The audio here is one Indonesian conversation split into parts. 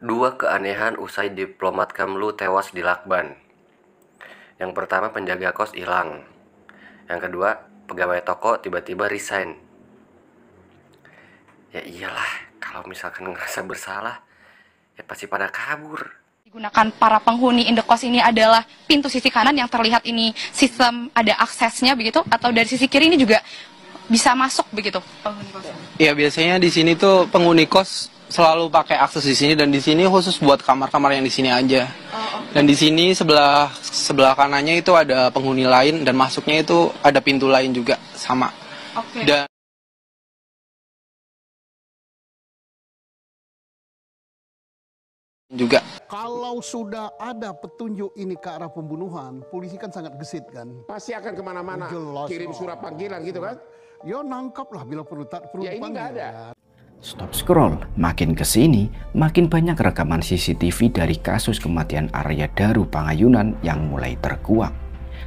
Dua keanehan usai diplomat Kemlu tewas di Lakban. Yang pertama, penjaga kos hilang. Yang kedua, pegawai toko tiba-tiba resign. Ya iyalah, kalau misalkan ngerasa bersalah, ya pasti pada kabur. Digunakan para penghuni indekos ini adalah pintu sisi kanan yang terlihat ini sistem ada aksesnya begitu, atau dari sisi kiri ini juga bisa masuk begitu penghuni kos? Ya biasanya di sini tuh penghuni kos selalu pakai akses di sini, dan di sini khusus buat kamar-kamar yang di sini aja. Dan di sini sebelah kanannya itu ada penghuni lain, dan masuknya itu ada pintu lain juga sama. Dan juga kalau sudah ada petunjuk ini ke arah pembunuhan, polisi kan sangat gesit kan. Pasti akan kemana-mana, kirim surat panggilan gitu kan. Ya nangkaplah bila perlu Ya ini nggak ada. Stop scroll, makin kesini, makin banyak rekaman CCTV dari kasus kematian Arya Daru Pangayunan yang mulai terkuak.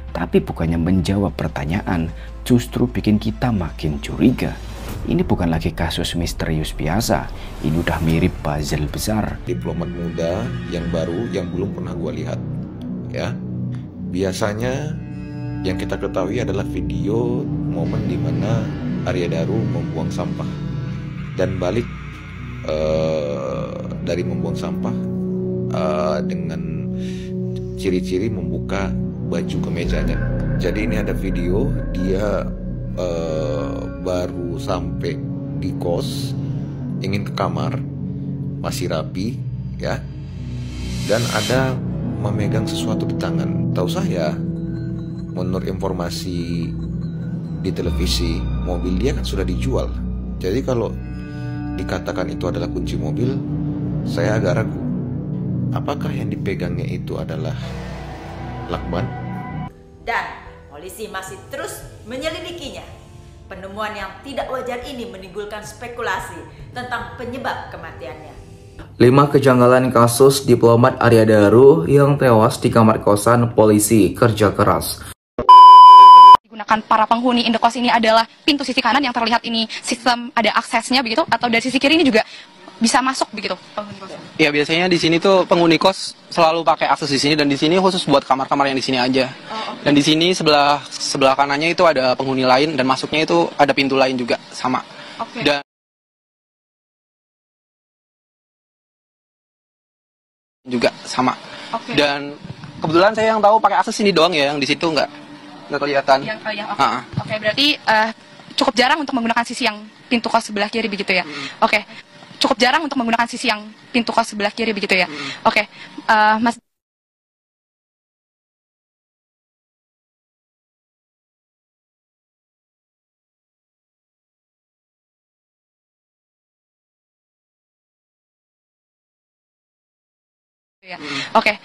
Tapi bukannya menjawab pertanyaan, justru bikin kita makin curiga. Ini bukan lagi kasus misterius biasa, ini udah mirip puzzle besar. Diplomat muda yang baru yang belum pernah gue lihat, ya. Biasanya yang kita ketahui adalah video momen dimana Arya Daru membuang sampah dan balik dari membuang sampah dengan ciri-ciri membuka baju kemejanya. Jadi ini ada video dia baru sampai di kos, ingin ke kamar, masih rapi ya, dan ada memegang sesuatu di tangan. Tahu saya, menurut informasi di televisi, mobil dia kan sudah dijual. Jadi kalau dikatakan itu adalah kunci mobil, saya agak ragu. Apakah yang dipegangnya itu adalah lakban? Dan polisi masih terus menyelidikinya. Penemuan yang tidak wajar ini menimbulkan spekulasi tentang penyebab kematiannya. 5 kejanggalan kasus diplomat Arya Daru yang tewas di kamar kosan polisi kerja keras. Digunakan para penghuni indekos ini adalah pintu sisi kanan yang terlihat ini sistem ada aksesnya begitu, atau dari sisi kiri ini juga bisa masuk begitu penghuni kos? ya biasanya di sini tuh penghuni kos selalu pakai akses di sini, dan di sini khusus buat kamar-kamar yang di sini aja. Dan di sini sebelah kanannya itu ada penghuni lain, dan masuknya itu ada pintu lain juga sama. Dan juga sama. Dan kebetulan saya yang tahu pakai akses ini doang ya, yang di situ nggak kelihatan. Oke, berarti cukup jarang untuk menggunakan sisi yang pintu kos sebelah kiri begitu ya? Oke, cukup jarang untuk menggunakan sisi yang pintu kos sebelah kiri begitu ya? Oke, Mas. Oke,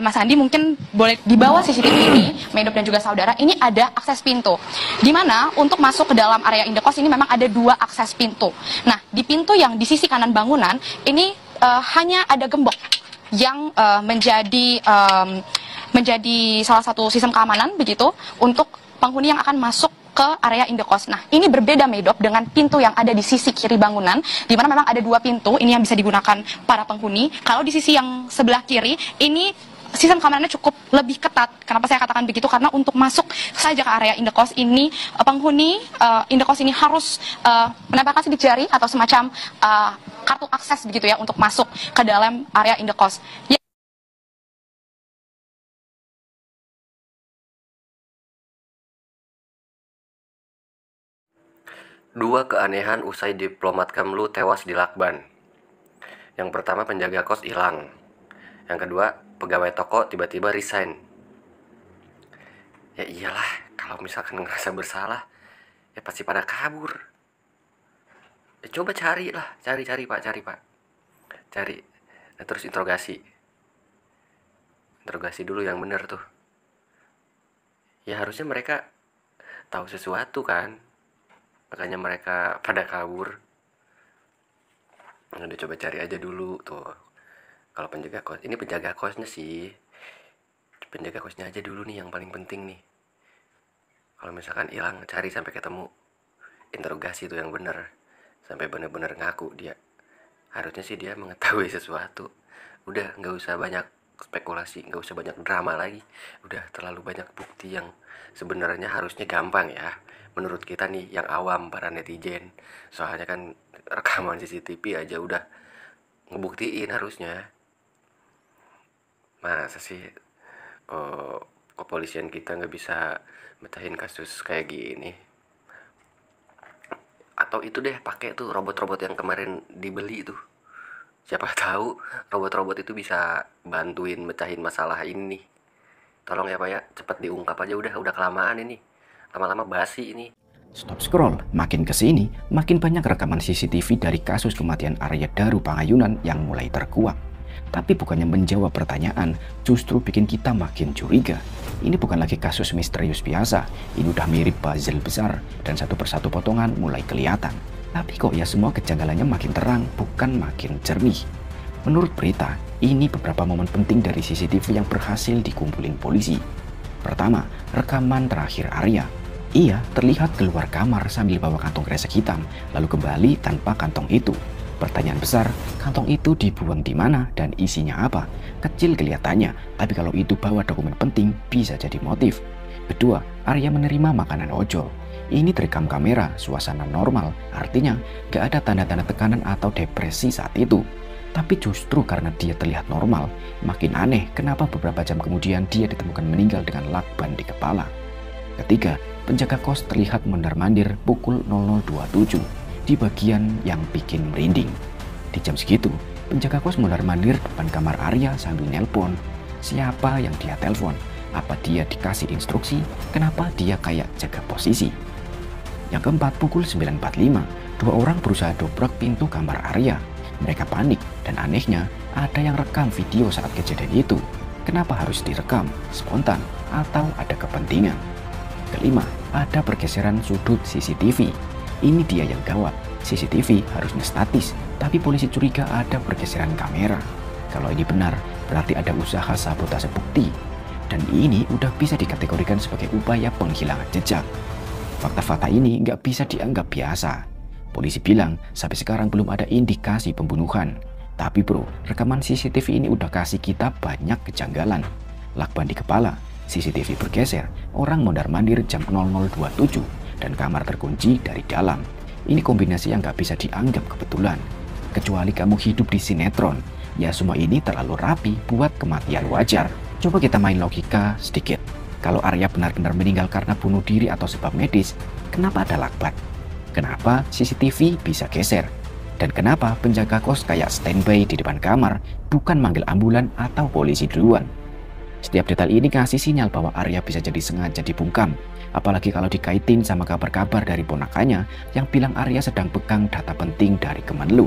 Mas Andi mungkin boleh dibawa CCTV ini, Medop dan juga saudara, ini ada akses pintu. Di mana untuk masuk ke dalam area indekos ini memang ada 2 akses pintu. Nah, di pintu yang di sisi kanan bangunan ini hanya ada gembok yang menjadi salah satu sistem keamanan begitu untuk penghuni yang akan masuk ke area indekos. Nah, ini berbeda Medop dengan pintu yang ada di sisi kiri bangunan, di mana memang ada 2 pintu ini yang bisa digunakan para penghuni. Kalau di sisi yang sebelah kiri, ini sistem keamanannya cukup lebih ketat. Kenapa saya katakan begitu? Karena untuk masuk saja ke area indekos ini, penghuni indekos ini harus menempelkan sidik jari atau semacam kartu akses begitu ya untuk masuk ke dalam area indekos. Dua keanehan usai diplomat Kemlu tewas di Lakban. Yang pertama, penjaga kos hilang. Yang kedua, pegawai toko tiba-tiba resign. Ya iyalah, kalau misalkan ngerasa bersalah, ya pasti pada kabur. Ya coba cari lah, cari pak. Cari, nah, terus interogasi dulu yang bener tuh. Ya harusnya mereka tahu sesuatu kan, makanya mereka pada kabur. Udah coba cari aja dulu tuh. Kalau penjaga kos, ini penjaga kosnya sih, penjaga kosnya aja dulu nih yang paling penting nih. Kalau misalkan hilang, cari sampai ketemu, interogasi tuh yang bener, sampai bener-bener ngaku dia Harusnya sih dia mengetahui sesuatu. Udah, nggak usah banyak spekulasi, nggak usah banyak drama lagi. Udah terlalu banyak bukti yang sebenarnya harusnya gampang ya. Menurut kita nih yang awam, para netizen. Soalnya kan rekaman CCTV aja udah ngebuktiin harusnya. Masa sih kepolisian kita nggak bisa mecahin kasus kayak gini? Atau itu deh, pakai tuh robot-robot yang kemarin dibeli tuh. Siapa tahu robot-robot itu bisa bantuin mecahin masalah ini. Tolong ya Pak ya, cepet diungkap aja, udah kelamaan ini. Lama-lama basi ini. Stop scroll, makin kesini, makin banyak rekaman CCTV dari kasus kematian Arya Daru Pangayunan yang mulai terkuak. Tapi bukannya menjawab pertanyaan, justru bikin kita makin curiga. Ini bukan lagi kasus misterius biasa, ini udah mirip puzzle besar, dan satu persatu potongan mulai kelihatan. Tapi kok ya semua kejanggalannya makin terang, bukan makin jernih. Menurut berita, ini beberapa momen penting dari CCTV yang berhasil dikumpulin polisi. Pertama, rekaman terakhir Arya. Ia terlihat keluar kamar sambil bawa kantong kresek hitam, lalu kembali tanpa kantong itu. Pertanyaan besar, kantong itu dibuang di mana dan isinya apa? Kecil kelihatannya, tapi kalau itu bawa dokumen penting bisa jadi motif. Kedua, Arya menerima makanan ojol. Ini terekam kamera, suasana normal, artinya gak ada tanda-tanda tekanan atau depresi saat itu. Tapi justru karena dia terlihat normal, makin aneh kenapa beberapa jam kemudian dia ditemukan meninggal dengan lakban di kepala. Ketiga, penjaga kos terlihat mondar-mandir pukul 00.27 di bagian yang bikin merinding. Di jam segitu, penjaga kos mondar-mandir depan kamar Arya sambil nelpon. Siapa yang dia telepon? Apa dia dikasih instruksi? Kenapa dia kayak jaga posisi? Yang keempat, pukul 9.45, dua orang berusaha dobrak pintu kamar Arya. Mereka panik dan anehnya ada yang rekam video saat kejadian itu. Kenapa harus direkam? Spontan atau ada kepentingan? Kelima, ada pergeseran sudut CCTV. Ini dia yang gawat. CCTV harusnya statis, tapi polisi curiga ada pergeseran kamera. Kalau ini benar, berarti ada usaha sabotase bukti. Dan ini udah bisa dikategorikan sebagai upaya penghilangan jejak. Fakta-fakta ini nggak bisa dianggap biasa. Polisi bilang sampai sekarang belum ada indikasi pembunuhan. Tapi bro, rekaman CCTV ini udah kasih kita banyak kejanggalan. Lakban di kepala, CCTV bergeser, orang mondar-mandir jam 00.27, dan kamar terkunci dari dalam. Ini kombinasi yang gak bisa dianggap kebetulan. Kecuali kamu hidup di sinetron, ya semua ini terlalu rapi buat kematian wajar. Coba kita main logika sedikit. Kalau Arya benar-benar meninggal karena bunuh diri atau sebab medis, kenapa ada lakban? Kenapa CCTV bisa geser? Dan kenapa penjaga kos kayak standby di depan kamar, bukan manggil ambulan atau polisi duluan? Setiap detail ini ngasih sinyal bahwa Arya bisa jadi sengaja dibungkam. Apalagi kalau dikaitin sama kabar-kabar dari ponakannya yang bilang Arya sedang pegang data penting dari Kemenlu.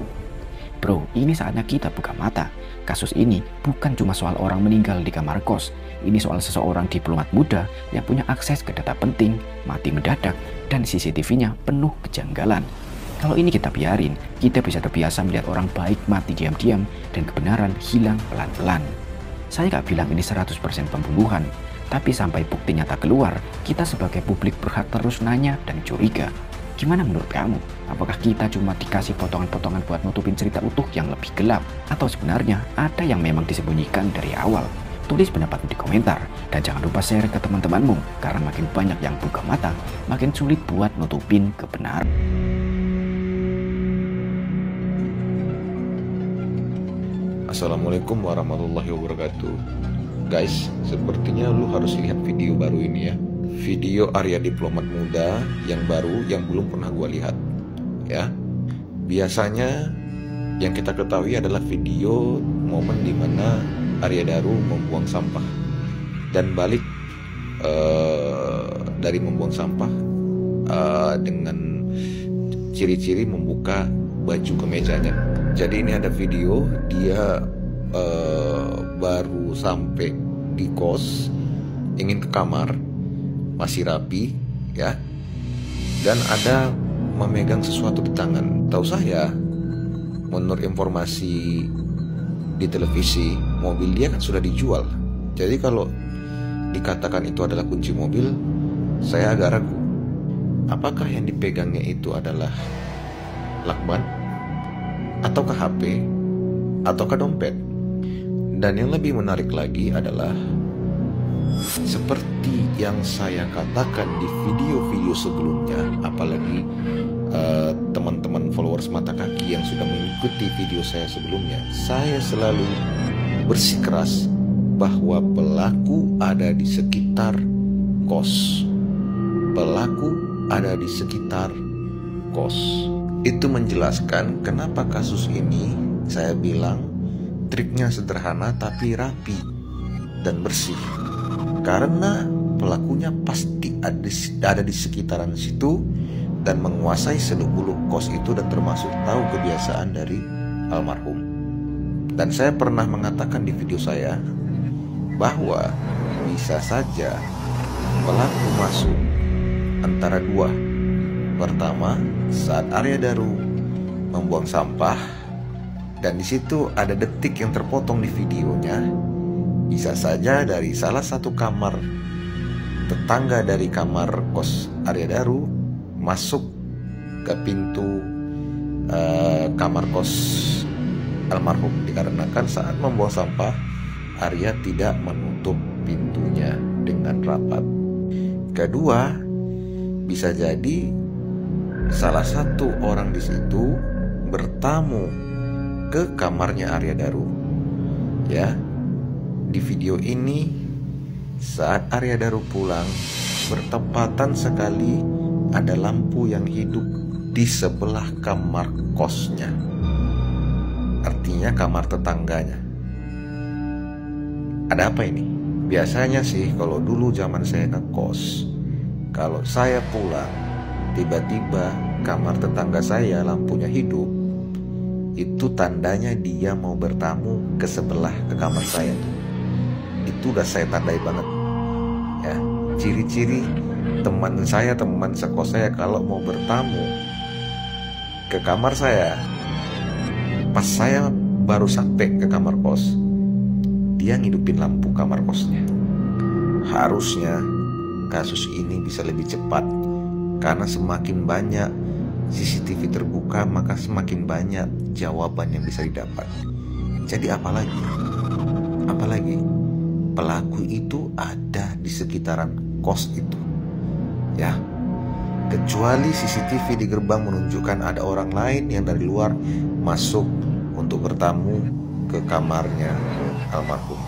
Bro, ini saatnya kita buka mata. Kasus ini bukan cuma soal orang meninggal di kamar kos. Ini soal seseorang diplomat muda yang punya akses ke data penting, mati mendadak, dan CCTV-nya penuh kejanggalan. Kalau ini kita biarin, kita bisa terbiasa melihat orang baik mati diam-diam dan kebenaran hilang pelan-pelan. Saya gak bilang ini 100% pembunuhan, tapi sampai bukti nyata keluar, kita sebagai publik berhak terus nanya dan curiga. Gimana menurut kamu? Apakah kita cuma dikasih potongan-potongan buat nutupin cerita utuh yang lebih gelap? Atau sebenarnya ada yang memang disembunyikan dari awal? Tulis pendapatmu di komentar, dan jangan lupa share ke teman-temanmu, karena makin banyak yang buka mata, makin sulit buat nutupin kebenaran. Assalamualaikum warahmatullahi wabarakatuh. Guys, sepertinya lu harus lihat video baru ini ya. Video Arya diplomat muda yang baru yang belum pernah gua lihat. Ya. Biasanya yang kita ketahui adalah video momen dimana Arya Daru membuang sampah dan balik dari membuang sampah dengan ciri-ciri membuka baju kemejanya. Jadi ini ada video dia baru sampai di kos, ingin ke kamar, masih rapi ya, dan ada memegang sesuatu di tangan. Tahu saya, menurut informasi di televisi, mobil dia kan sudah dijual. Jadi kalau dikatakan itu adalah kunci mobil, saya agak ragu. Apakah yang dipegangnya itu adalah lakban ataukah HP, ataukah dompet. Dan yang lebih menarik lagi adalah seperti yang saya katakan di video-video sebelumnya, apalagi teman-teman followers Mata Kaki yang sudah mengikuti video saya sebelumnya, saya selalu bersikeras bahwa pelaku ada di sekitar kos. Pelaku ada di sekitar kos. Itu menjelaskan kenapa kasus ini saya bilang triknya sederhana tapi rapi dan bersih. Karena pelakunya pasti ada di sekitaran situ dan menguasai seluk-beluk kos itu dan termasuk tahu kebiasaan dari almarhum. Dan saya pernah mengatakan di video saya bahwa bisa saja pelaku masuk antara dua. Pertama, saat Arya Daru membuang sampah, dan di situ ada detik yang terpotong di videonya. Bisa saja dari salah satu kamar tetangga dari kamar kos Arya Daru masuk ke pintu kamar kos almarhum, dikarenakan saat membuang sampah Arya tidak menutup pintunya dengan rapat. Kedua, bisa jadi salah satu orang di situ bertamu ke kamarnya Arya Daru. Ya, di video ini saat Arya Daru pulang bertepatan sekali ada lampu yang hidup di sebelah kamar kosnya. Artinya kamar tetangganya. Ada apa ini? Biasanya sih kalau dulu zaman saya ngekos, kalau saya pulang tiba-tiba kamar tetangga saya lampunya hidup, itu tandanya dia mau bertamu ke sebelah, ke kamar saya. Itu udah saya tandai banget. Ya, ciri-ciri teman sekos saya kalau mau bertamu ke kamar saya, pas saya baru sampai ke kamar kos, dia ngidupin lampu kamar kosnya. Harusnya kasus ini bisa lebih cepat, karena semakin banyak CCTV terbuka, maka semakin banyak jawaban yang bisa didapat. Jadi apalagi pelaku itu ada di sekitaran kos itu. Ya, kecuali CCTV di gerbang menunjukkan ada orang lain yang dari luar masuk untuk bertamu ke kamarnya almarhum.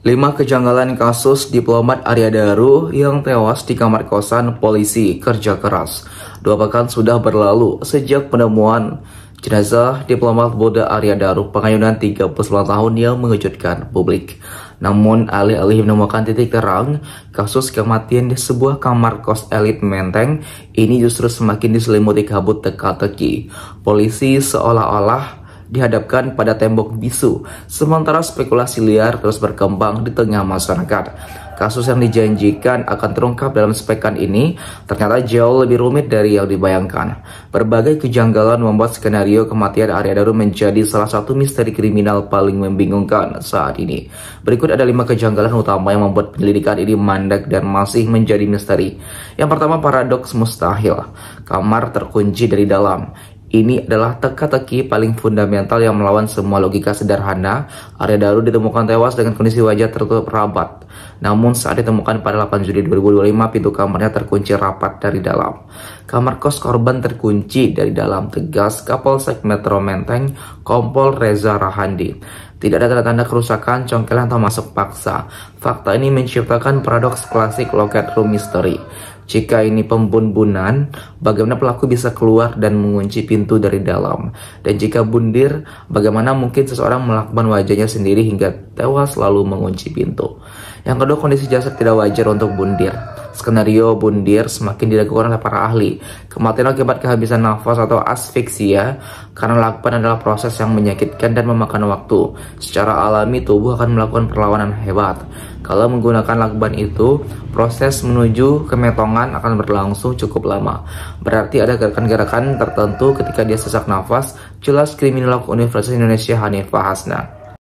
5 kejanggalan kasus diplomat Arya Daru yang tewas di kamar kosan polisi kerja keras. 2 pekan sudah berlalu sejak penemuan jenazah diplomat muda Arya Daru Pangayunan 39 tahun yang mengejutkan publik. Namun alih-alih menemukan titik terang, kasus kematian di sebuah kamar kos elit Menteng ini justru semakin diselimuti kabut teka-teki. Polisi seolah-olah dihadapkan pada tembok bisu, sementara spekulasi liar terus berkembang di tengah masyarakat. Kasus yang dijanjikan akan terungkap dalam sepekan ini ternyata jauh lebih rumit dari yang dibayangkan. Berbagai kejanggalan membuat skenario kematian Arya Daru menjadi salah satu misteri kriminal paling membingungkan saat ini. Berikut ada 5 kejanggalan utama yang membuat penyelidikan ini mandek dan masih menjadi misteri. Yang pertama, paradoks mustahil. Kamar terkunci dari dalam. Ini adalah teka-teki paling fundamental yang melawan semua logika sederhana. Arya Daru ditemukan tewas dengan kondisi wajah tertutup rapat. Namun saat ditemukan pada 8 Juli 2025, pintu kamarnya terkunci rapat dari dalam. Kamar kos korban terkunci dari dalam, tegas Kapolsek Metro Menteng Kompol Reza Rahandi. Tidak ada tanda-tanda kerusakan, congkelan atau masuk paksa. Fakta ini menciptakan paradoks klasik locket room mystery. Jika ini pembunbunan, bagaimana pelaku bisa keluar dan mengunci pintu dari dalam? Dan jika bundir, bagaimana mungkin seseorang melakukan wajahnya sendiri hingga tewas lalu mengunci pintu? Yang kedua, kondisi jasad tidak wajar untuk bundir. Skenario bundir semakin diragukan oleh para ahli. Kematian akibat kehabisan nafas atau asfiksia karena lakban adalah proses yang menyakitkan dan memakan waktu. Secara alami tubuh akan melakukan perlawanan hebat. Kalau menggunakan lakban itu, proses menuju kemetongan akan berlangsung cukup lama. Berarti ada gerakan-gerakan tertentu ketika dia sesak nafas, jelas kriminolog Universitas Indonesia Hanifah Hasna.